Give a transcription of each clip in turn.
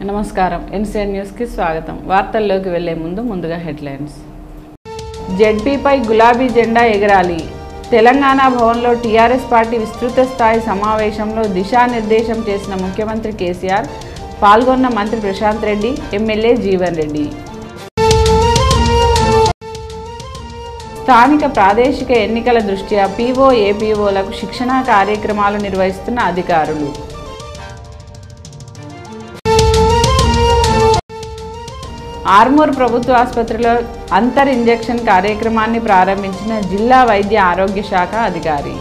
నమస్కారం NCN news కి స్వాగతం. వార్తల్లోకి వెళ్లే ముందుగా హెడ్లైన్స్. జెడ్పీపై గులాబీ జెండా ఎగరాలి. తెలంగాణ భవన్లో టీఆర్ఎస్ పార్టీ విస్తృత స్థాయి సమావేశంలో దిశానిర్దేశం చేసిన ముఖ్యమంత్రి కేసీఆర్. పాల్గొన్న మంత్రి ప్రశాంత్ రెడ్డి, ఎమ్మెల్యే జీవన్ రెడ్డి. స్థానిక ప్రాదేశిక ఎన్నికల దృష్ట్యా పీఓ, ఏపీఓలకు శిక్షణా కార్యక్రమాలు నిర్వహిస్తున్న అధికారులు. ఆర్మూర్ ప్రభుత్వ ఆసుపత్రిలో అంతర్ ఇంజెక్షన్ కార్యక్రమాన్ని ప్రారంభించిన జిల్లా వైద్య ఆరోగ్య శాఖ అధికారి.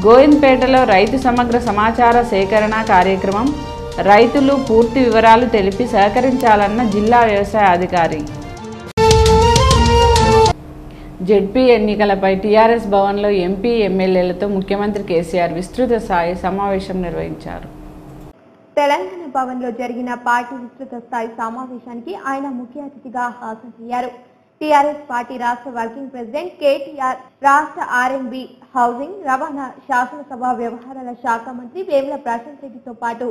గోవింద్పేటలో రైతు సమగ్ర సమాచార సేకరణ కార్యక్రమం. రైతులు పూర్తి వివరాలు తెలిపి సహకరించాలన్న జిల్లా వ్యవసాయ అధికారి. జెడ్పీ ఎన్నికలపై టీఆర్ఎస్ భవన్లో ఎంపీ, ఎమ్మెల్యేలతో ముఖ్యమంత్రి కేసీఆర్ విస్తృత స్థాయి సమావేశం నిర్వహించారు. తెలంగాణ భవన్లో జరిగిన పార్టీ విస్తృత స్థాయి సమావేశానికి ఆయన ముఖ్య అతిథిగా హాజరయ్యారు. టీఆర్ఎస్ పార్టీ రాష్ట్ర వర్కింగ్ ప్రెసిడెంట్ కేటీఆర్, రాష్ట్ర ఆర్ఎండ్బి, హౌసింగ్, రవాణా, శాసనసభ వ్యవహారాల శాఖ మంత్రి వేముల ప్రశాంత్ రెడ్డితో పాటు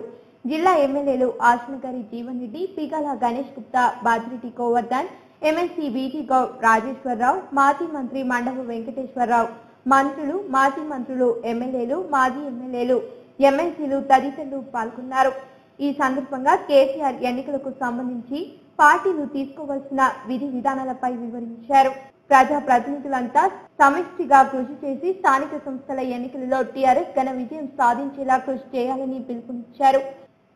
జిల్లా ఎమ్మెల్యేలు ఆశనగారి జీవన్ రెడ్డి, పిగల గణేష్ గుప్తా, బాజిరెడ్డి గోవర్ధన్, ఎమ్మెల్సీ బీటీ గౌడ్, రాజేశ్వరరావు, మాజీ మంత్రి మండవ వెంకటేశ్వరరావు, మంత్రులు, మాజీ మంత్రులు, ఎమ్మెల్యేలు, మాజీ ఎమ్మెల్యేలు, ఎమ్మెల్సీలు తదితరులు పాల్గొన్నారు. ఈ సందర్భంగా కేసీఆర్ ఎన్నికలకు సంబంధించి పార్టీలు తీసుకోవాల్సిన విధి విధానాలపై వివరించారు. ప్రజా ప్రతినిధులంతా సమిష్టిగా కృషి చేసి స్థానిక సంస్థల ఎన్నికలలో టీఆర్ఎస్ ఘన విజయం సాధించేలా కృషి చేయాలని పిలుపునిచ్చారు.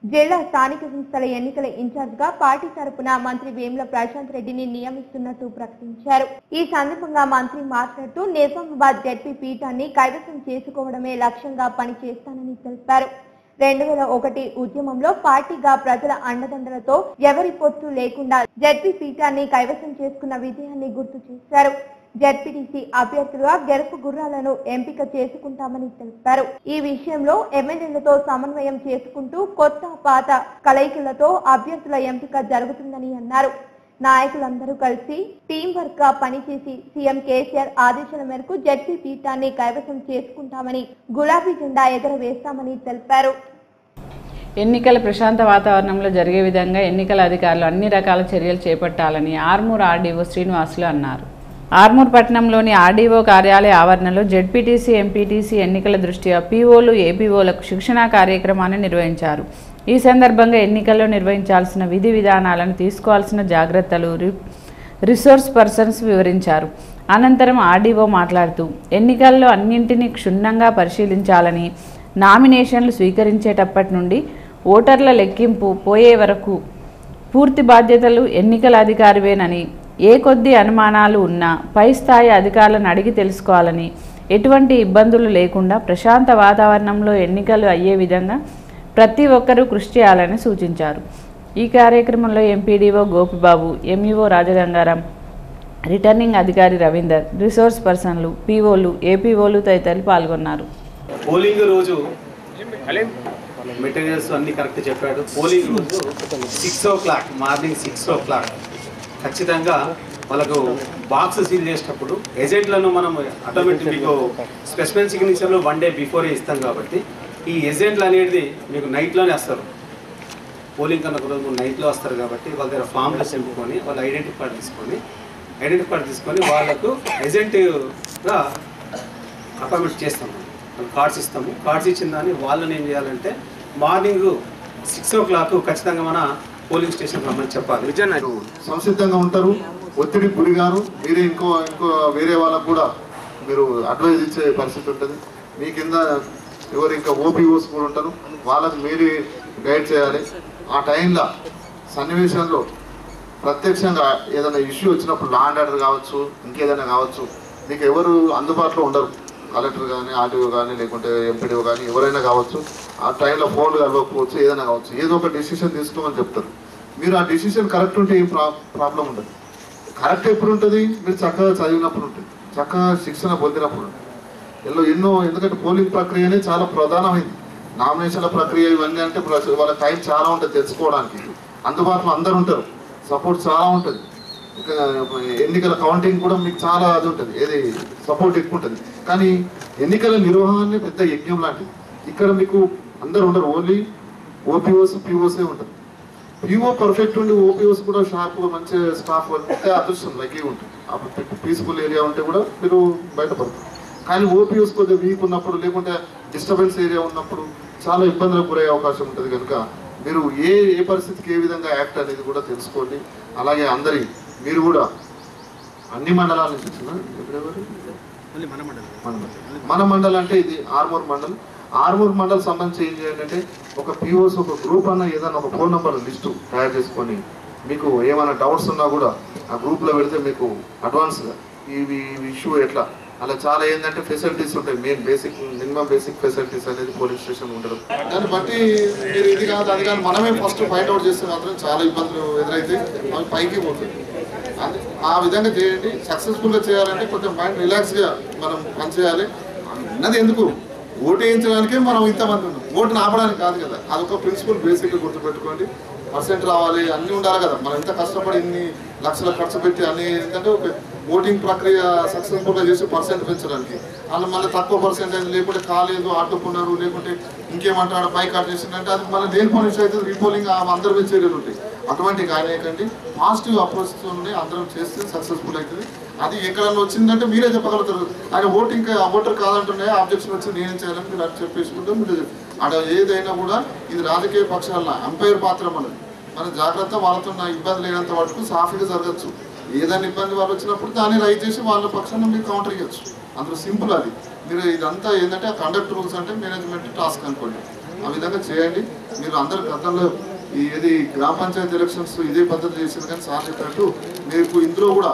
జిల్లా స్థానిక సంస్థల ఎన్నికల ఇన్ఛార్జ్ గా పార్టీ తరపున మంత్రి వేముల ప్రశాంత్ రెడ్డిని నియమిస్తున్నట్టు ప్రకటించారు. ఈ సందర్భంగా మంత్రి మాట్లాడుతూ నిజామాబాద్ జెడ్పీ పీఠాన్ని కైవసం చేసుకోవడమే లక్ష్యంగా పనిచేస్తానని తెలిపారు. 2001 ఉద్యమంలో పార్టీగా ప్రజల అండదండలతో ఎవరి పొత్తు లేకుండా జెడ్పీ పీఠాన్ని కైవసం చేసుకున్న విజయాన్ని గుర్తు చేశారు. జెడ్పీటీసీ అభ్యర్థులుగా గెలుపు గుర్రాలను ఎంపిక చేసుకుంటామని తెలిపారు. ఈ విషయంలో ఎమ్మెల్యేలతో సమన్వయం చేసుకుంటూ కొత్త పాత కలయికలతో అభ్యర్థుల ఎంపిక జరుగుతుందని అన్నారు. నాయకులందరూ కలిసి టీం వర్క్ గా పనిచేసి సీఎం కేసీఆర్ ఆదేశాల మేరకు జెడ్పీ పీఠాన్ని కైవసం చేసుకుంటామని, గులాబీ జెండా ఎగరవేస్తామని తెలిపారు. ఎన్నికల ప్రశాంత వాతావరణంలో జరిగే విధంగా ఎన్నికల అధికారులు అన్ని రకాల చర్యలు చేపట్టాలని ఆర్మూర్ ఆర్డీఓ శ్రీనివాసులు అన్నారు. ఆర్మూర్ పట్టణంలోని ఆర్డీఓ కార్యాలయ ఆవరణలో జెడ్పీటీసీ, ఎంపీటీసీ ఎన్నికల దృష్ట్యా పీఓలు, ఏపీఓలకు శిక్షణా కార్యక్రమాన్ని నిర్వహించారు. ఈ సందర్భంగా ఎన్నికల్లో నిర్వహించాల్సిన విధి విధానాలను, తీసుకోవాల్సిన జాగ్రత్తలు రిసోర్స్ పర్సన్స్ వివరించారు. అనంతరం ఆర్డీఓ మాట్లాడుతూ ఎన్నికల్లో అన్నింటినీ క్షుణ్ణంగా పరిశీలించాలని, నామినేషన్లు స్వీకరించేటప్పటి నుండి ఓటర్ల లెక్కింపు పోయే వరకు పూర్తి బాధ్యతలు ఎన్నికల అధికారివేనని, ఏ కొద్ది అనుమానాలు ఉన్నా పై స్థాయి అధికారులను అడిగి తెలుసుకోవాలని, ఎటువంటి ఇబ్బందులు లేకుండా ప్రశాంత వాతావరణంలో ఎన్నికలు అయ్యే విధంగా ప్రతి ఒక్కరూ కృషి చేయాలని సూచించారు. ఈ కార్యక్రమంలో MPDO Gopibabu, MEO Rajagangaram, returning అధికారి రవీందర్, రిసోర్స్ పర్సన్లు, పీఓలు, ఏపీఓలు తదితరులు పాల్గొన్నారు. పోలింగ్ రోజు మెటీరియల్స్ అన్ని కరెక్ట్ చెప్పాడు. పోలింగ్ రోజు 6 o'clock, మార్నింగ్ 6 o'clock ఖచ్చితంగా వాళ్ళకు బాక్స్ సీల్ చేసేటప్పుడు ఏజెంట్లను మనం ఆటోమేటిక్ స్పెసిఫిక్ సిగ్నేచర్లు 1 day బిఫోరే ఇస్తాం. కాబట్టి ఈ ఏజెంట్లు అనేది మీకు నైట్లోనే వస్తారు. పోలింగ్ కన్నా కూడా నైట్లో వస్తారు. కాబట్టి వాళ్ళ దగ్గర ఫామ్లు చెప్పుకొని వాళ్ళ ఐడెంటిటీ కార్డు తీసుకొని వాళ్ళకు ఏజెంట్గా అపాయింట్మెంట్ చేస్తాం. వాళ్ళు కార్డ్స్ ఇస్తాము. కార్డ్స్ ఇచ్చిన దాన్ని వాళ్ళని ఏం చేయాలంటే మార్నింగ్ 6 o'clock ఖచ్చితంగా మన పోలింగ్ స్టేషన్ రమ్మని చెప్పాలి. సంసిద్ధంగా ఉంటారు, ఒత్తిడి గురిగారు. మీరు ఇంకో వేరే వాళ్ళకు కూడా మీరు అడ్వైజ్ ఇచ్చే పరిస్థితి ఉంటుంది. మీ కింద ఎవరు ఇంకా ఓపీఓస్ కూడా ఉంటారు, వాళ్ళకి మీరు గైడ్ చేయాలి. ఆ టైంలో సన్నివేశంలో ప్రత్యక్షంగా ఏదైనా ఇష్యూ వచ్చినప్పుడు లా అండ్ ఆర్డర్ కావచ్చు, ఇంకేదైనా కావచ్చు, మీకు ఎవరు అందుబాటులో ఉండరు. కలెక్టర్ కానీ, ఆర్టీఓ కానీ, లేకుంటే ఎంపీడీఓ కానీ ఎవరైనా కావచ్చు. ఆ టైంలో ఫోన్లు కలవకపోవచ్చు, ఏదైనా కావచ్చు. ఏదో ఒక డెసిషన్ తీసుకోమని చెప్తారు. మీరు ఆ డెసిషన్ కరెక్ట్ ఉంటే ఏం ప్రాబ్లం ఉండదు. కరెక్ట్ ఎప్పుడు ఉంటుంది? మీరు చక్కగా చదివినప్పుడు ఉంటుంది, చక్కగా శిక్షణ పొందినప్పుడు ఉంటుంది. ఎందుకంటే పోలింగ్ ప్రక్రియనే చాలా ప్రధానమైంది. నామినేషన్ల ప్రక్రియ ఇవన్నీ అంటే వాళ్ళ టైం చాలా ఉంటుంది తెలుసుకోవడానికి. అందుబాటులో అందరు ఉంటారు, సపోర్ట్ చాలా ఉంటుంది. ఎన్నికల కౌంటింగ్ కూడా మీకు చాలా అది ఉంటుంది, ఏది సపోర్ట్ ఎక్కువ ఉంటుంది. కానీ ఎన్నికల నిర్వహణ పెద్ద యజ్ఞం లాంటిది. ఇక్కడ మీకు అందరు ఉండరు, ఓన్లీ ఓపీఓస్ పిఓసే ఉంటుంది. పిఓ పర్ఫెక్ట్ ఉండి ఓపీఓస్ కూడా షార్ప్గా మంచి స్టాఫ్ అంటే అదృష్టం లక్కీగా ఉంటుంది. అప్పుడు పీస్ఫుల్ ఏరియా ఉంటే కూడా మీరు బయటపడతారు. కానీ ఓపీఓస్ కొద్దిగా వీక్ ఉన్నప్పుడు లేకుంటే డిస్టర్బెన్స్ ఏరియా ఉన్నప్పుడు చాలా ఇబ్బందులకు గురయ్యే అవకాశం ఉంటుంది. కనుక మీరు ఏ పరిస్థితికి ఏ విధంగా యాక్ట్ అనేది కూడా తెలుసుకోండి. అలాగే మీరు కూడా అన్ని మండలాల నుంచి వచ్చిన మన మండలం అంటే ఇది ఆర్మూర్ మండల్ సంబంధించి ఏం చేయండి అంటే ఒక పిఓస్ ఒక గ్రూప్ అన్న ఏదైనా ఒక ఫోన్ నెంబర్ లిస్టు తయారు చేసుకొని మీకు ఏమైనా డౌట్స్ ఉన్నా కూడా ఆ గ్రూప్లో పెడితే మీకు అడ్వాన్స్గా ఈ ఇష్యూ ఎట్లా అలా చాలా ఏంటంటే ఫెసిలిటీస్ ఉంటాయి. మినిమం బేసిక్ ఫెసిలిటీస్ అనేది పోలీస్ స్టేషన్ ఉండడం. దాన్ని బట్టి మీరు ఇది కాదు అది కానీ మనమే ఫస్ట్ ఫైండ్ అవుట్ చేస్తే మాత్రం చాలా ఇబ్బందులు ఎదురైతే అవి పైకి పోతుంది. ఆ విధంగా చేయండి. సక్సెస్ఫుల్గా చేయాలంటే కొంచెం మైండ్ రిలాక్స్గా మనం పనిచేయాలి. అన్నది ఎందుకు ఓటు వేయించడానికే మనం ఇంతమంది ఉన్నాం, ఓటును ఆపడానికి కాదు కదా. అదొక ప్రిన్సిపల్ బేసిక్గా గుర్తుపెట్టుకోండి. పర్సెంట్ రావాలి, అన్నీ ఉండాలి కదా. మనం ఎంత కష్టపడి ఇన్ని లక్షల ఖర్చు పెట్టి అన్ని ఏంటంటే ఒక ఓటింగ్ ప్రక్రియ సక్సెస్ఫుల్గా చేసి పర్సెంట్ పెంచడానికి వాళ్ళు మళ్ళీ తక్కువ పర్సెంటేజ్ లేకుంటే కాలేదు ఆటుకున్నారు లేకుంటే ఇంకేమంటాడు బైకాట్ చేసిందంటే అది మళ్ళీ దేనిపోని విషయం అయితే రీపోలింగ్ అందరి మీద చర్యలు ఉంటాయి. అటువంటి కానేకండి పాజిటివ్ అప్రోచ్తో అందరం చేస్తే సక్సెస్ఫుల్ అవుతుంది. అది ఎక్కడన్నా వచ్చిందంటే మీరే చెప్పగలుగుతారు. ఆయన ఓటర్ కాదంటున్నాయి ఆబ్జెక్షన్ వచ్చి నేనేం చేయాలని మీరు అది చెప్పేసుకుంటే మీరు అక్కడ ఏదైనా కూడా ఇది రాజకీయ పక్షాల అంపైర్ పాత్ర మన జాగ్రత్త వాళ్ళతో ఇబ్బంది లేనంత వరకు సాఫీగా జరగచ్చు. ఏదైనా ఇబ్బంది వాళ్ళు వచ్చినప్పుడు దాన్ని రైట్ చేసి వాళ్ళ పక్షాన్ని మీరు కౌంటర్ ఇవ్వచ్చు. అందులో సింపుల్ అది. మీరు ఇదంతా ఏంటంటే కండక్ట్ రూల్స్ అంటే మేనేజ్మెంట్ టాస్క్ అనుకోండి. ఆ విధంగా చేయండి. మీరు అందరు గతంలో ఏది గ్రామ పంచాయతీ ఎలక్షన్స్ ఇదే పద్ధతి చేసింది. కానీ సార్ చెప్పినట్టు మీకు ఇందులో కూడా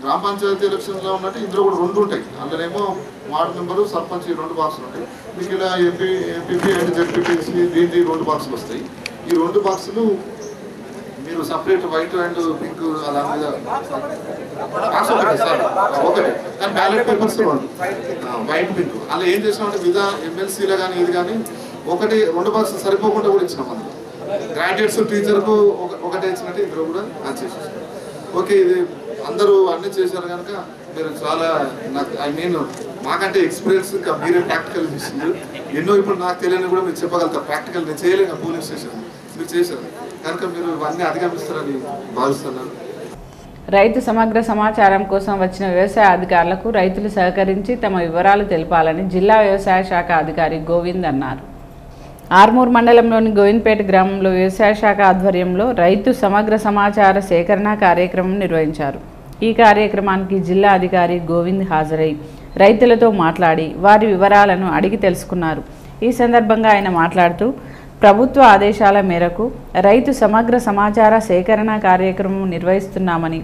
గ్రామ పంచాయతీ ఎలక్షన్లో ఉన్నట్టు ఇందులో కూడా 2 ఉంటాయి. అందులోనేమో వార్డు మెంబరు సర్పంచ్ 2 బాక్సులు ఉంటాయి. మీకు ఇలా ఎంపీపీ అండ్ జెడ్పీటీసీ దీనికి 2 బాక్సులు వస్తాయి. ఈ 2 బాక్సులు మీరు సపరేట్ వైట్ అండ్ పింక్ అలా మీద సార్ ఒకటి కానీ బ్యాలెట్ పేపర్స్ వైట్ పింక్ అలా ఏం చేసినామంటే ఎమ్మెల్సీలో కానీ ఇది కానీ 2 బాక్సులు సరిపోకుండా కూడా ఇచ్చినాం. అందులో గ్రాడ్యుయేట్స్ టీచర్కు ఒకటే ఇచ్చినట్టు ఇందులో కూడా చేసేసాం. ఓకే, ఇది అందరూ అన్నీ చేశారు కనుక మీరు చాలా మాకంటే ఎక్స్పీరియన్స్ ఇంకా మీరే ప్రాక్టికల్ చేసింది. ఎన్నో ఇప్పుడు నాకు తెలియని కూడా మీరు చెప్పగలుగుతారు. ప్రాక్టికల్ నేను చేయలేను పోలీస్ స్టేషన్ మీరు చేశారు కనుక మీరు ఇవన్నీ అధిగమిస్తారని భావిస్తున్నాను. రైతు సమగ్ర సమాచారం కోసం వచ్చిన వ్యవసాయ అధికారులకు రైతులు సహకరించి తమ వివరాలు తెలపాలని జిల్లా వ్యవసాయ శాఖ అధికారి గోవింద్ అన్నారు. ఆర్మూర్ మండలంలోని గోవింద్పేట గ్రామంలో వ్యవసాయ శాఖ ఆధ్వర్యంలో రైతు సమగ్ర సమాచార సేకరణ కార్యక్రమం నిర్వహించారు. ఈ కార్యక్రమానికి జిల్లా అధికారి గోవింద్ హాజరై రైతులతో మాట్లాడి వారి వివరాలను అడిగి తెలుసుకున్నారు. ఈ సందర్భంగా ఆయన మాట్లాడుతూ ప్రభుత్వ ఆదేశాల మేరకు రైతు సమగ్ర సమాచార సేకరణ కార్యక్రమం నిర్వహిస్తున్నామని,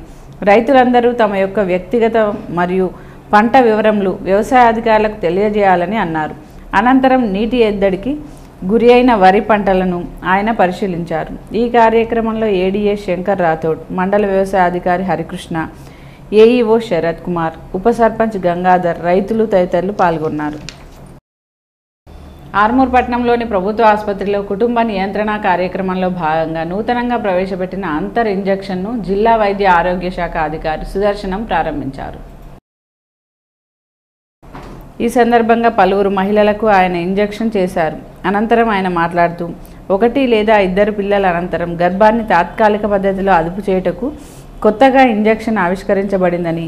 రైతులందరూ తమ యొక్క వ్యక్తిగత మరియు పంట వివరములు వ్యవసాయ అధికారులకు తెలియజేయాలని అన్నారు. అనంతరం నీటి ఎద్దడికి గురి అయిన వరి పంటలను ఆయన పరిశీలించారు. ఈ కార్యక్రమంలో ఏడీఏ శంకర్ రాథోడ్, మండల వ్యవసాయ అధికారి హరికృష్ణ, ఏఈఓ శరత్ కుమార్, ఉప సర్పంచ్ గంగాధర్, రైతులు తదితరులు పాల్గొన్నారు. ఆర్మూర్ పట్టణంలోని ప్రభుత్వ ఆసుపత్రిలో కుటుంబ నియంత్రణ కార్యక్రమంలో భాగంగా నూతనంగా ప్రవేశపెట్టిన అంతర్ ఇంజెక్షన్ను జిల్లా వైద్య ఆరోగ్య శాఖ అధికారి సుదర్శనం ప్రారంభించారు. ఈ సందర్భంగా పలువురు మహిళలకు ఆయన ఇంజెక్షన్ చేశారు. అనంతరం ఆయన మాట్లాడుతూ 1 లేదా 2 పిల్లల అనంతరం గర్భాన్ని తాత్కాలిక పద్ధతిలో అదుపు చేయుటకు కొత్తగా ఇంజెక్షన్ ఆవిష్కరించబడిందని,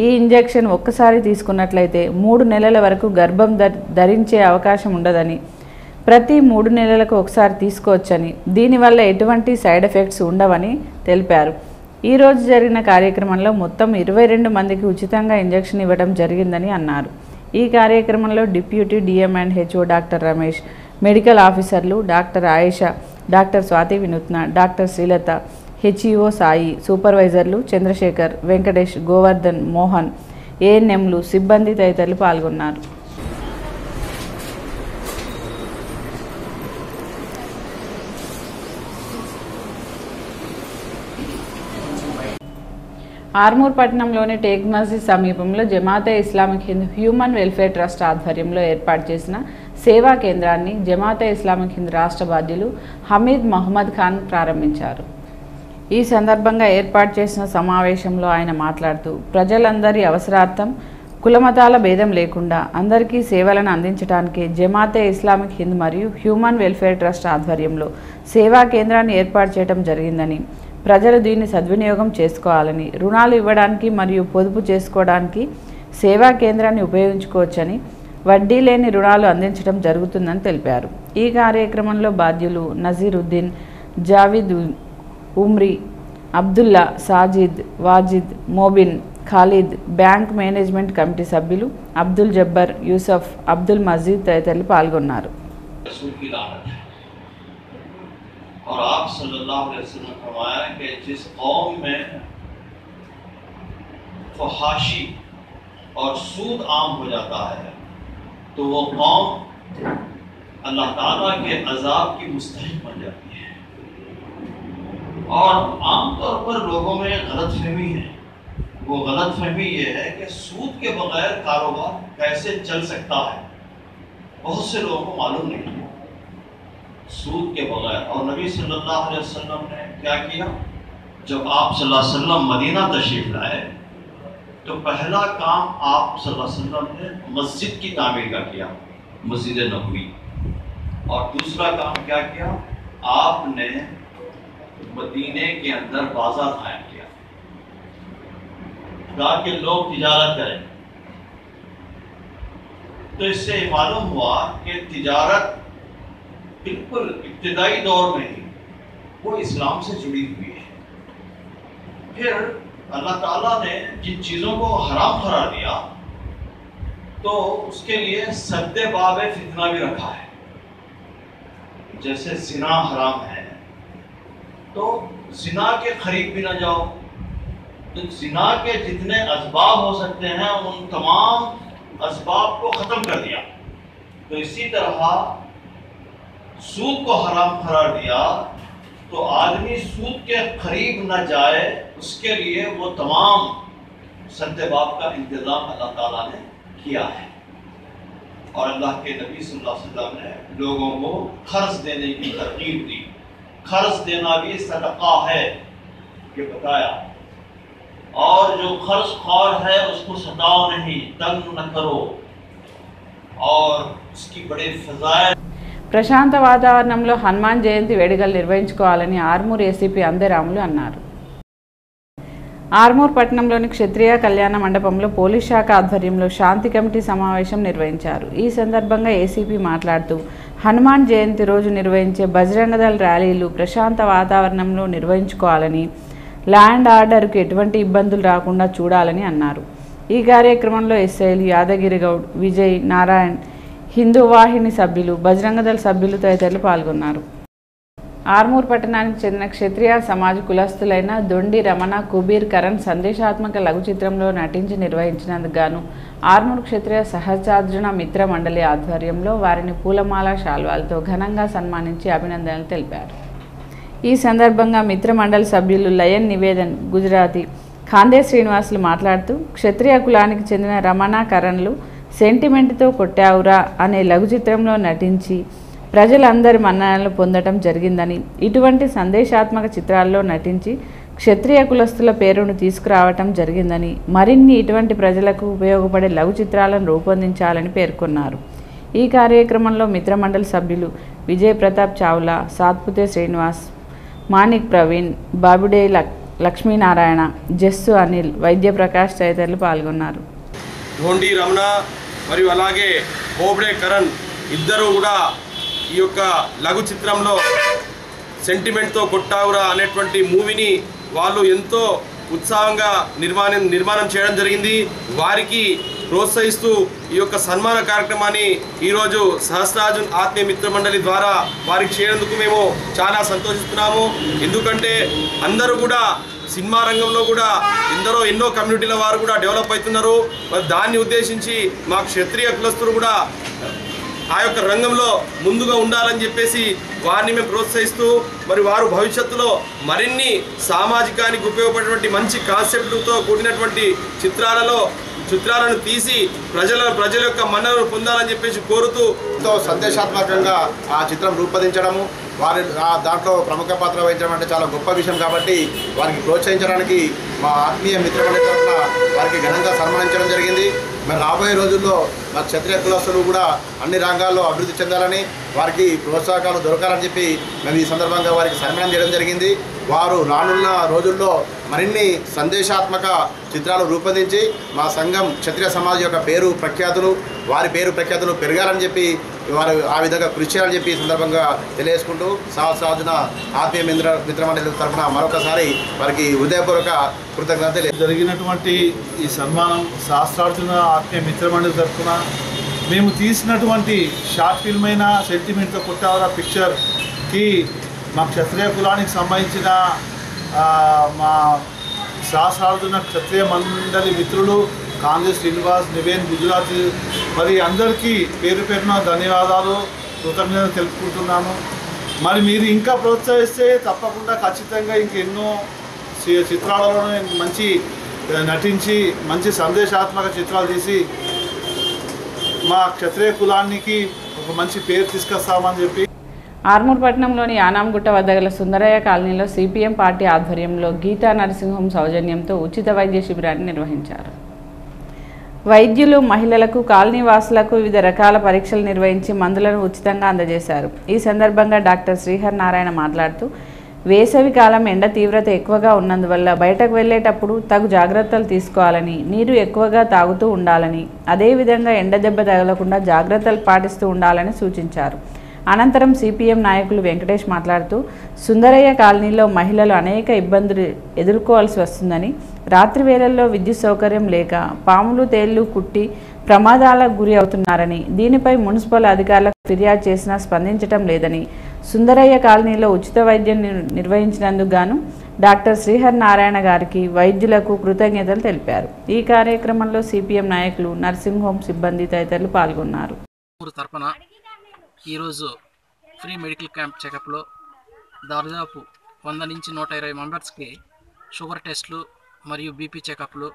ఈ ఇంజెక్షన్ ఒక్కసారి తీసుకున్నట్లయితే 3 నెలల వరకు గర్భం ధరించే అవకాశం ఉండదని, ప్రతి 3 నెలలకు ఒకసారి తీసుకోవచ్చని, దీనివల్ల ఎటువంటి సైడ్ ఎఫెక్ట్స్ ఉండవని తెలిపారు. ఈరోజు జరిగిన కార్యక్రమంలో మొత్తం 22 మందికి ఉచితంగా ఇంజెక్షన్ ఇవ్వడం జరిగిందని అన్నారు. ఈ కార్యక్రమంలో deputy DM and HO doctor Ramesh, medical ఆఫీసర్లు doctor Ayesha, doctor Swathi Vinuthna, doctor Srilatha, HEO Sai, సూపర్వైజర్లు చంద్రశేఖర్, వెంకటేష్, గోవర్ధన్, మోహన్, ఏఎన్ఎంలు, సిబ్బంది తదితరులు పాల్గొన్నారు. ఆర్మూర్ పట్టణంలోని టేక్ మస్జిద్ సమీపంలో Jamaate Islami Hind human welfare trust ఆధ్వర్యంలో ఏర్పాటు చేసిన సేవా కేంద్రాన్ని జమాతే ఇస్లామిక్ హింద్ రాష్ట్ర బాధ్యులు హమీద్ మహమ్మద్ ఖాన్ ప్రారంభించారు. ఈ సందర్భంగా ఏర్పాటు చేసిన సమావేశంలో ఆయన మాట్లాడుతూ ప్రజలందరి అవసరార్థం కులమతాల భేదం లేకుండా అందరికీ సేవలను అందించడానికి జమాతే ఇస్లామిక్ హింద్ మరియు హ్యూమన్ వెల్ఫేర్ ట్రస్ట్ ఆధ్వర్యంలో సేవా కేంద్రాన్ని ఏర్పాటు చేయడం జరిగిందని, ప్రజలు దీన్ని సద్వినియోగం చేసుకోవాలని, రుణాలు ఇవ్వడానికి మరియు పొదుపు చేసుకోవడానికి సేవా కేంద్రాన్ని ఉపయోగించుకోవచ్చని, వడ్డీ లేని రుణాలు అందించడం జరుగుతుందని తెలిపారు. ఈ కార్యక్రమంలో బాధ్యులు Naseeruddin, Javeed Umri, Abdullah, Sajid, Wajid, Mobin, Khalid, bank management committee సభ్యులు అబ్దుల్ జబ్బర్, యూసఫ్, అబ్దుల్ మజీద్ తదితరులు పాల్గొన్నారు. और आप सल्लल्लाहु अलैहि वसल्लम ने फरमाया कि जिस कौम में फहाशी और सूद आम हो जाता है तो वो कौम अल्लाह ताला के अजाब की मुस्तहिक बन जाती है। और आमतौर पर लोगों में गलतफहमी है, वो गलतफहमी ये है कि सूद के बगैर कारोबार कैसे चल सकता है, बहुत से लोगों को मालूम नहीं है सूद के बगैर। और नबी सल्लल्लाहु अलैहि वसल्लम ने क्या किया, जब आप सल्लल्लाहु अलैहि वसल्लम मदीना तशरीफ लाए तो पहला काम आप सल्लल्लाहु अलैहि वसल्लम ने मस्जिद की तामीर का किया, मस्जिद नबवी। और दूसरा काम क्या किया, आपने मदीने के अंदर बाजार कायम किया ताकि लोग तिजारत करें। तो इससे मालूम हुआ कि तिजारत बिल्कुल इब्तिदाई दौर में ही वो इस्लाम से जुड़ी हुई है। फिर अल्लाह ताला ने जिन चीज़ों को हराम करार दिया तो उसके लिए सद्दे बाबे फितना भी रखा है। जैसे जिना हराम है तो जिना के करीब भी ना जाओ, तो जिना के जितने असबाब हो सकते हैं उन तमाम असबाब को ख़त्म कर दिया। तो इसी तरह सूद को हराम करार दिया तो आदमी सूद के करीब न जाए, उसके लिए वो तमाम सद्देबाब का इंतज़ाम अल्लाह ताला ने किया है। और अल्लाह के नबी सल्लल्लाहु अलैहि वसल्लम ने लोगों को खर्च देने की तरकीब दी, खर्च देना भी सदका है ये बताया। और जो खर्च खौर है उसको सताओ नहीं, तंग न करो, और उसकी बड़े फज़ाइल। ప్రశాంత వాతావరణంలో హనుమాన్ జయంతి వేడుకలు నిర్వహించుకోవాలని ఆర్మూర్ ఏసీపీ అందెరాములు అన్నారు. ఆర్మూర్ పట్టణంలోని క్షత్రియ కళ్యాణ మండపంలో పోలీస్ శాఖ ఆధ్వర్యంలో శాంతి కమిటీ సమావేశం నిర్వహించారు. ఈ సందర్భంగా ఏసీపీ మాట్లాడుతూ హనుమాన్ జయంతి రోజు నిర్వహించే బజరంగ దళ ర్యాలీలు ప్రశాంత వాతావరణంలో నిర్వహించుకోవాలని, లా అండ్ ఆర్డర్కు ఎటువంటి ఇబ్బందులు రాకుండా చూడాలని అన్నారు. ఈ కార్యక్రమంలో ఎస్ఐలు యాదగిరి గౌడ్, విజయ్, నారాయణ్, హిందూ వాహిని సభ్యులు, బజరంగ దళ సభ్యులు తదితరులు పాల్గొన్నారు. ఆర్మూర్ పట్టణానికి చెందిన క్షత్రియ సమాజ్ కులస్తులైన దొండి రమణ, కుబీర్, కరణ్ సందేశాత్మక లఘు చిత్రంలో నటించి నిర్వహించినందుకు గాను ఆర్మూర్ క్షత్రియ సహచార్జున మిత్ర మండలి ఆధ్వర్యంలో వారిని పూలమాల, శాల్వాలతో ఘనంగా సన్మానించి అభినందనలు తెలిపారు. ఈ సందర్భంగా మిత్ర మండలి సభ్యులు లయన్ నివేదన్, గుజరాతీ, ఖాందే శ్రీనివాసులు మాట్లాడుతూ క్షత్రియ కులానికి చెందిన రమణ, కరణ్లు సెంటిమెంట్తో కొట్టావురా అనే లఘు చిత్రంలో నటించి ప్రజలందరి మన్ననలు పొందడం జరిగిందని, ఇటువంటి సందేశాత్మక చిత్రాల్లో నటించి క్షత్రియ కులస్తుల పేరును తీసుకురావటం జరిగిందని, మరిన్ని ఇటువంటి ప్రజలకు ఉపయోగపడే లఘు చిత్రాలను రూపొందించాలని పేర్కొన్నారు. ఈ కార్యక్రమంలో మిత్రమండలి సభ్యులు విజయ్ ప్రతాప్ చావ్లా, సాత్పుతే శ్రీనివాస్, మాణిక్ ప్రవీణ్, బాబుడే లక్ష్మీనారాయణ, జస్సు అనిల్, వైద్య ప్రకాష్ తదితరులు పాల్గొన్నారు. ధోండి రమణ మరియు అలాగే బోబ్డే కరణ్ ఇద్దరు కూడా ఈ యొక్క లఘు చిత్రంలో సెంటిమెంట్తో కొట్టావురా అనేటువంటి మూవీని వాళ్ళు ఎంతో ఉత్సాహంగా నిర్మాణం చేయడం జరిగింది. వారికి ప్రోత్సహిస్తూ ఈ యొక్క సన్మాన కార్యక్రమాన్ని ఈరోజు సహస్రార్జున్ ఆత్మీయ మిత్ర మండలి ద్వారా వారికి చేయనందుకు మేము చాలా సంతోషిస్తున్నాము. ఎందుకంటే అందరూ కూడా సినిమా రంగంలో కూడా ఎన్నో కమ్యూనిటీల వారు కూడా డెవలప్ అవుతున్నారు. దాన్ని ఉద్దేశించి మా క్షత్రియ కులస్తులు కూడా ఆ యొక్క రంగంలో ముందుగా ఉండాలని చెప్పేసి వారిని మేము ప్రోత్సహిస్తూ మరి వారు భవిష్యత్తులో మరిన్ని సామాజికానికి ఉపయోగపడేటువంటి మంచి కాన్సెప్ట్లతో కూడినటువంటి చిత్రాలను తీసి ప్రజల యొక్క మన్ననను పొందాలని చెప్పేసి కోరుతూ ఎంతో సందేశాత్మకంగా ఆ చిత్రం రూపొందించడము, వారి దాంట్లో ప్రముఖ పాత్ర వహించడం అంటే చాలా గొప్ప విషయం కాబట్టి వారికి ప్రోత్సహించడానికి మా ఆత్మీయ మిత్రమండలి తరఫున వారికి ఘనంగా సన్మానించడం జరిగింది. మరి రాబోయే రోజుల్లో మా క్షత్రియ కులస్తులు కూడా అన్ని రంగాల్లో అభివృద్ధి చెందాలని వారికి ప్రోత్సాహకాలు దొరకాలని చెప్పి మేము ఈ సందర్భంగా వారికి సన్మానం చేయడం జరిగింది. వారు రానున్న రోజుల్లో మరిన్ని సందేశాత్మక చిత్రాలు రూపొందించి మా సంఘం క్షత్రియ సమాజ్ యొక్క పేరు ప్రఖ్యాతులు వారి పేరు ప్రఖ్యాతులు పెరగాలని చెప్పి వారు ఆ విధంగా కృషి చేయాలని చెప్పి ఈ సందర్భంగా తెలియజేసుకుంటూ సహసాధన ఆత్మీయ మిత్రమండలి తరఫున మరొకసారి వారికి హృదయపూర్వక కృతజ్ఞతలు. జరిగినటువంటి ఈ సన్మానం శాస్త్రార్జున ఆత్మీయ మిత్రమండలి తరఫున మేము తీసినటువంటి షార్ట్ ఫిల్మ్ అయిన సెంటిమెంట్తో కొట్టావరా పిక్చర్కి మా క్షత్రియ కులానికి సంబంధించిన మా శాస్త్రార్జున క్షత్రియ మండలి మిత్రులు కాంగ్రెస్ శ్రీనివాస్, నివేన్, గుజరాత్ మరి అందరికీ పేరు పేరున ధన్యవాదాలు కృతజ్ఞతలు తెలుపుకుంటున్నాను. మరి మీరు ఇంకా ప్రోత్సహిస్తే తప్పకుండా ఖచ్చితంగా ఇంకెన్నో చిత్రాలలో మంచి నటించి మంచి సందేశాత్మక చిత్రాలు తీసి మా క్షత్రియ కులానికి ఒక మంచి పేరు తీసుకొస్తామని చెప్పి. ఆర్మూర్ పట్టణంలోని యానాంగుట్ట వద్ద గల సుందరయ్య కాలనీలో సిపిఎం పార్టీ ఆధ్వర్యంలో గీతా నరసింహం సౌజన్యంతో ఉచిత వైద్య శిబిరాన్ని నిర్వహించారు. వైద్యులు మహిళలకు కాలనీ వాసులకు వివిధ రకాల పరీక్షలు నిర్వహించి మందులను ఉచితంగా అందజేశారు. ఈ సందర్భంగా డాక్టర్ శ్రీహర్ నారాయణ మాట్లాడుతూ వేసవి కాలం ఎండ తీవ్రత ఎక్కువగా ఉన్నందువల్ల బయటకు వెళ్ళేటప్పుడు తగు జాగ్రత్తలు తీసుకోవాలని, నీరు ఎక్కువగా తాగుతూ ఉండాలని, అదేవిధంగా ఎండ దెబ్బ తగలకుండా జాగ్రత్తలు పాటిస్తూ ఉండాలని సూచించారు. అనంతరం సిపిఎం నాయకులు వెంకటేష్ మాట్లాడుతూ సుందరయ్య కాలనీలో మహిళలు అనేక ఇబ్బందులు ఎదుర్కోవాల్సి వస్తుందని, రాత్రి వేళల్లో విద్యుత్ సౌకర్యం లేక పాములు తేళ్లు కుట్టి ప్రమాదాలకు గురి అవుతున్నారని, దీనిపై మున్సిపల్ అధికారులకు ఫిర్యాదు చేసినా స్పందించడం లేదని, సుందరయ్య కాలనీలో ఉచిత వైద్యం నిర్వహించినందుకు గాను డాక్టర్ శ్రీహర్ నారాయణ గారికి వైద్యులకు కృతజ్ఞతలు తెలిపారు. ఈ కార్యక్రమంలో సిపిఎం నాయకులు, నర్సింగ్ హోమ్ సిబ్బంది తదితరులు పాల్గొన్నారు. ఈరోజు ఫ్రీ మెడికల్ క్యాంప్ చెకప్లో దాదాపు 100 నుంచి 120 మెంబర్స్కి షుగర్ టెస్టులు మరియు బీపీ చెకప్లు,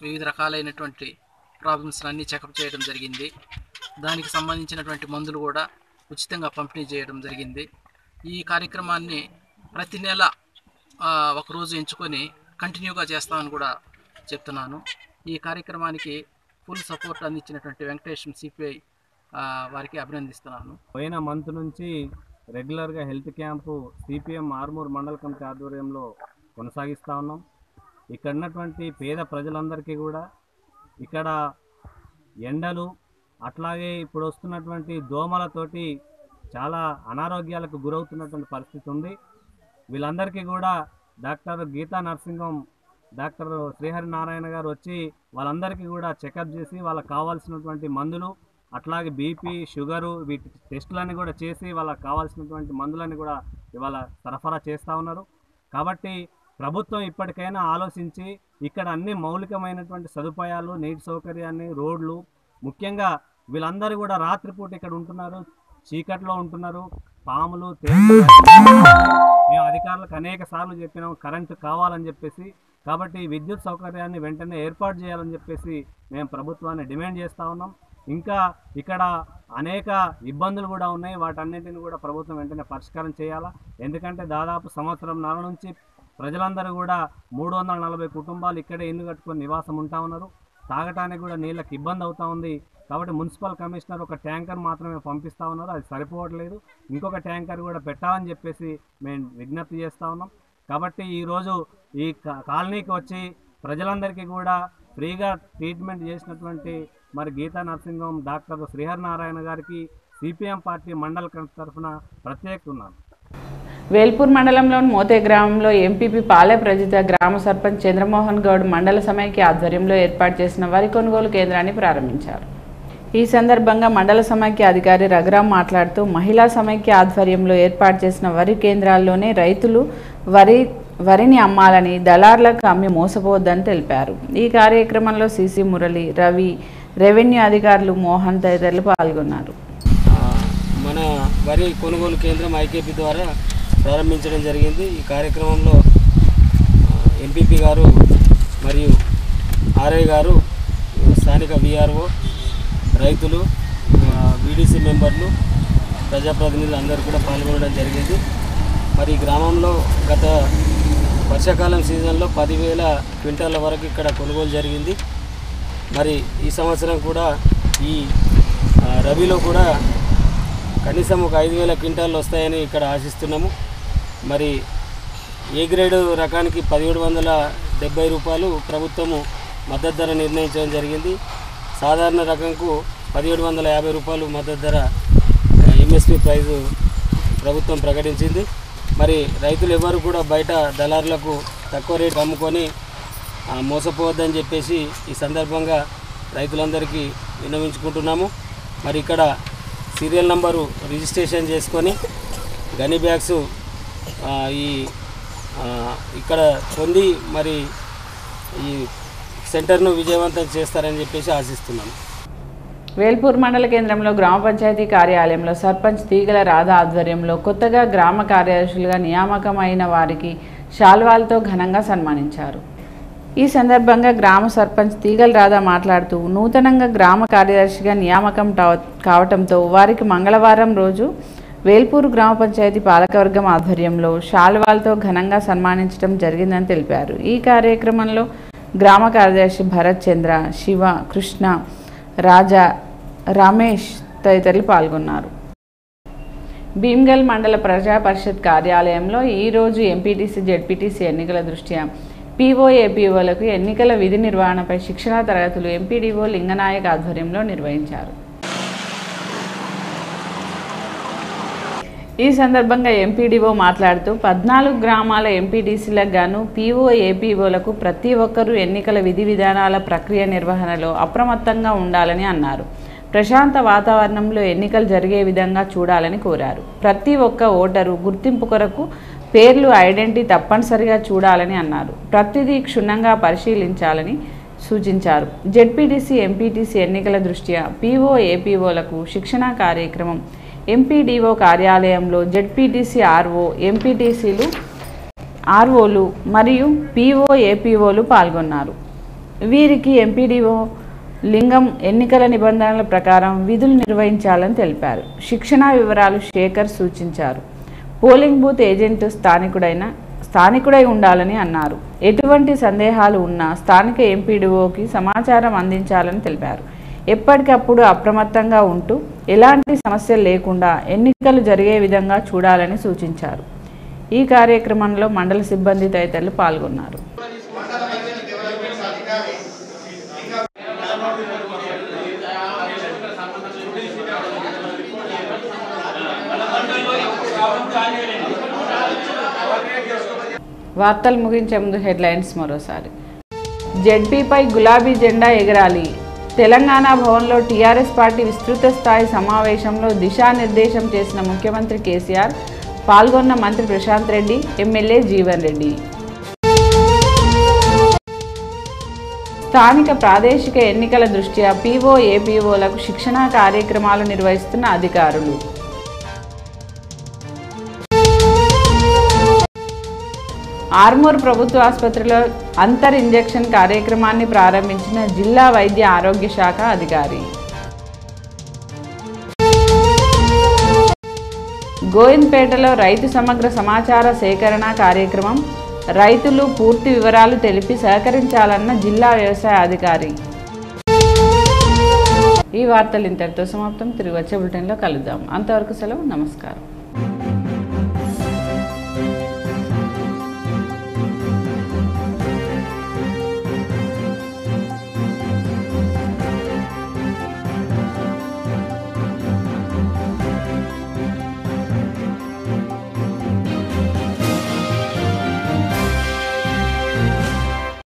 వివిధ రకాలైనటువంటి ప్రాబ్లమ్స్ అన్నీ చెకప్ చేయడం జరిగింది. దానికి సంబంధించినటువంటి మందులు కూడా ఉచితంగా పంపిణీ చేయడం జరిగింది. ఈ కార్యక్రమాన్ని ప్రతి నెల ఒకరోజు ఎంచుకొని కంటిన్యూగా చేస్తామని కూడా చెప్తున్నాను. ఈ కార్యక్రమానికి ఫుల్ సపోర్ట్ అందించినటువంటి వెంకటేష్ సిపిఐ వారికి అభినందిస్తున్నాను. పోయిన మంత్ నుంచి రెగ్యులర్గా హెల్త్ క్యాంపు సిపిఎం ఆర్మూర్ మండల కమిటీ ఆధ్వర్యంలో కొనసాగిస్తూ ఉన్నాం. ఇక్కడ ఉన్నటువంటి పేద ప్రజలందరికీ కూడా ఇక్కడ ఎండలు అట్లాగే ఇప్పుడు వస్తున్నటువంటి దోమలతోటి చాలా అనారోగ్యాలకు గురవుతున్నటువంటి పరిస్థితి ఉంది. వీళ్ళందరికీ కూడా డాక్టర్ గీతా నరసింహం, డాక్టర్ శ్రీహరి నారాయణ గారు వచ్చి వాళ్ళందరికీ కూడా చెకప్ చేసి వాళ్ళకి కావాల్సినటువంటి మందులు, అట్లాగే బీపీ, షుగరు వీటి టెస్టులన్నీ కూడా చేసి వాళ్ళకి కావాల్సినటువంటి మందులన్నీ కూడా ఇవాళ సరఫరా చేస్తూ ఉన్నారు. కాబట్టి ప్రభుత్వం ఇప్పటికైనా ఆలోచించి ఇక్కడ అన్ని మౌలికమైనటువంటి సదుపాయాలు, నీటి సౌకర్యాన్ని, రోడ్లు, ముఖ్యంగా వీళ్ళందరూ కూడా రాత్రిపూట ఇక్కడ ఉంటున్నారు, చీకట్లో ఉంటున్నారు, పాములు తేళ్లు. మేము అధికారులకు అనేక సార్లు చెప్పినాం కరెంటు కావాలని చెప్పేసి. కాబట్టి విద్యుత్ సౌకర్యాన్ని వెంటనే ఏర్పాటు చేయాలని చెప్పేసి మేము ప్రభుత్వాన్ని డిమాండ్ చేస్తూ ఉన్నాం. ఇంకా ఇక్కడ అనేక ఇబ్బందులు కూడా ఉన్నాయి, వాటన్నింటిని కూడా ప్రభుత్వం వెంటనే పరిష్కారం చేయాలా. ఎందుకంటే దాదాపు సంవత్సరంన్నర నుంచి ప్రజలందరూ కూడా 340 కుటుంబాలు ఇక్కడే ఇల్లు కట్టుకొని నివాసం ఉంటా ఉన్నారు. తాగటానికి కూడా నీళ్ళకి ఇబ్బంది అవుతూ ఉంది. కాబట్టి మున్సిపల్ కమిషనర్ ఒక ట్యాంకర్ మాత్రమే పంపిస్తూ ఉన్నారు, అది సరిపోవట్లేదు. ఇంకొక ట్యాంకర్ కూడా పెట్టాలని చెప్పేసి మేము విజ్ఞప్తి చేస్తూ ఉన్నాం. కాబట్టి ఈరోజు ఈ కాలనీకి వచ్చి ప్రజలందరికీ కూడా ఫ్రీగా ట్రీట్మెంట్ చేసినటువంటి మరి గీతా నరసింహం, డాక్టర్ శ్రీహరి నారాయణ గారికి సిపిఎం పార్టీ మండల తరఫున ప్రత్యేకిస్తున్నాను. వేల్పూర్ మండలంలోని మోతే గ్రామంలో ఎంపీపీ పాలె ప్రజిత, గ్రామ సర్పంచ్ చంద్రమోహన్ గౌడ్ మండల సమైక్య ఆధ్వర్యంలో ఏర్పాటు చేసిన వరి కొనుగోలు కేంద్రాన్ని ప్రారంభించారు. ఈ సందర్భంగా మండల సమైక్య అధికారి రఘురాం మాట్లాడుతూ మహిళా సమైక్య ఆధ్వర్యంలో ఏర్పాటు చేసిన వరి కేంద్రాల్లోనే రైతులు వరిని అమ్మాలని, దళార్లకు అమ్మి మోసపోవద్దని తెలిపారు. ఈ కార్యక్రమంలో సిసి మురళి, రవి, రెవెన్యూ అధికారులు, మోహన్ తదితరులు పాల్గొన్నారు. మన వరి కొనుగోలు కేంద్రం ఐకేపీ ద్వారా ప్రారంభించడం జరిగింది. ఈ కార్యక్రమంలో ఎంపీపీ గారు మరియు ఆర్ఐ గారు, స్థానిక విఆర్ఓ, రైతులు, వీడీసీ మెంబర్లు ప్రజాప్రతినిధులు అందరూ కూడా పాల్గొనడం జరిగింది. మరి ఈ గ్రామంలో గత వర్షాకాలం సీజన్లో 10,000 క్వింటాల వరకు ఇక్కడ కొనుగోలు జరిగింది. మరి ఈ సంవత్సరం కూడా ఈ రబీలో కూడా కనీసం ఒక 5,000 క్వింటాలు వస్తాయని ఇక్కడ ఆశిస్తున్నాము. మరి ఏ గ్రేడ్ రకానికి 1,770 రూపాయలు ప్రభుత్వము మద్దతు ధర నిర్ణయించడం జరిగింది. సాధారణ రకంకు 1,750 రూపాయలు మద్దతు ధర ఎంఎస్పి ప్రైజు ప్రభుత్వం ప్రకటించింది. మరి రైతులు ఎవరు కూడా బయట దళారులకు తక్కువ రేటు అమ్ముకొని మోసపోవద్దని చెప్పేసి ఈ సందర్భంగా రైతులందరికీ విన్నవించుకుంటున్నాము. మరి ఇక్కడ సీరియల్ నంబరు రిజిస్ట్రేషన్ చేసుకొని గనీ బ్యాగ్స్ ఇక్కడ పొంది మరి ఈ సెంటర్ను విజయవంతం చేస్తారని చెప్పేసి ఆశిస్తున్నాను. వేల్పూర్ మండల కేంద్రంలో గ్రామ పంచాయతీ కార్యాలయంలో సర్పంచ్ తీగల రాధ ఆధ్వర్యంలో కొత్తగా గ్రామ కార్యదర్శులుగా నియామకమైన వారికి శాల్వాలతో ఘనంగా సన్మానించారు. ఈ సందర్భంగా గ్రామ సర్పంచ్ తీగల రాధ మాట్లాడుతూ నూతనంగా గ్రామ కార్యదర్శిగా నియామకం కావటంతో వారికి మంగళవారం రోజు వేల్పూర్ గ్రామ పంచాయతీ పాలకవర్గం ఆధ్వర్యంలో శాల్వాలతో ఘనంగా సన్మానించడం జరిగిందని తెలిపారు. ఈ కార్యక్రమంలో గ్రామ కార్యదర్శి భరత్ చంద్ర, శివ, కృష్ణ, రాజా, రమేష్ తదితరులు పాల్గొన్నారు. భీమ్గల్ మండల ప్రజా పరిషత్ కార్యాలయంలో ఈరోజు ఎంపీటీసీ జెడ్పీటీసీ ఎన్నికల దృష్ట్యా పీఓఏపీఓలకు ఎన్నికల విధి నిర్వహణపై శిక్షణా తరగతులు ఎంపీడీఓ లింగనాయక్ ఆధ్వర్యంలో నిర్వహించారు. ఈ సందర్భంగా ఎంపీడీఓ మాట్లాడుతూ 14 గ్రామాల ఎంపీటీసీలకు గాను పీఓఏపీఓలకు ప్రతి ఒక్కరూ ఎన్నికల విధి విధానాల ప్రక్రియ నిర్వహణలో అప్రమత్తంగా ఉండాలని అన్నారు. ప్రశాంత వాతావరణంలో ఎన్నికలు జరిగే విధంగా చూడాలని కోరారు. ప్రతి ఒక్క ఓటరు గుర్తింపు కొరకు పేర్లు ఐడెంటిటీ తప్పనిసరిగా చూడాలని అన్నారు. ప్రతిదీ క్షుణ్ణంగా పరిశీలించాలని సూచించారు. జెడ్పీటీసీ ఎంపీటీసీ ఎన్నికల దృష్ట్యా పీఓఏపీఓలకు శిక్షణా కార్యక్రమం ఎంపీడీఓ కార్యాలయంలో జెడ్పీటీసీ ఆర్ఓ, ఎంపీటీసీలు, ఆర్ఓలు మరియు పీఓఏపీఓలు పాల్గొన్నారు. వీరికి ఎంపీడీఓ లింగం ఎన్నికల నిబంధనల ప్రకారం విధులు నిర్వహించాలని తెలిపారు. శిక్షణా వివరాలు శేఖర్ సూచించారు. పోలింగ్ బూత్ ఏజెంట్ స్థానికుడై ఉండాలని అన్నారు. ఎటువంటి సందేహాలు ఉన్నా స్థానిక ఎంపీడీఓకి సమాచారం అందించాలని తెలిపారు. ఎప్పటికప్పుడు అప్రమత్తంగా ఉంటూ ఎలాంటి సమస్యలు లేకుండా ఎన్నికలు జరిగే విధంగా చూడాలని సూచించారు. ఈ కార్యక్రమంలో మండల సిబ్బంది తదితరులు పాల్గొన్నారు. వార్తలు ముగించే ముందు హెడ్లైన్స్ మరోసారి. జెడ్పీపై గులాబీ జెండా ఎగరాలి. తెలంగాణ భవన్లో టీఆర్ఎస్ పార్టీ విస్తృత స్థాయి సమావేశంలో దిశానిర్దేశం చేసిన ముఖ్యమంత్రి కేసీఆర్. పాల్గొన్న మంత్రి ప్రశాంత్ రెడ్డి, ఎమ్మెల్యే జీవన్ రెడ్డి. స్థానిక ప్రాదేశిక ఎన్నికల దృష్ట్యా పీఓఏపీఓలకు శిక్షణా కార్యక్రమాలు నిర్వహిస్తున్న అధికారులు. ఆర్మూర్ ప్రభుత్వ ఆసుపత్రిలో అంతర్ ఇంజెక్షన్ కార్యక్రమాన్ని ప్రారంభించిన జిల్లా వైద్య ఆరోగ్య శాఖ అధికారి. గోవింద్పేటలో రైతు సమగ్ర సమాచార సేకరణ కార్యక్రమం. రైతులు పూర్తి వివరాలు తెలిపి సహకరించాలన్న జిల్లా వ్యవసాయ అధికారి. ఈ వార్తలు ఇంతటితో సమాప్తం. తిరిగి వచ్చే బులెటిన్లో కలుద్దాం. అంతవరకు సెలవు. నమస్కారం.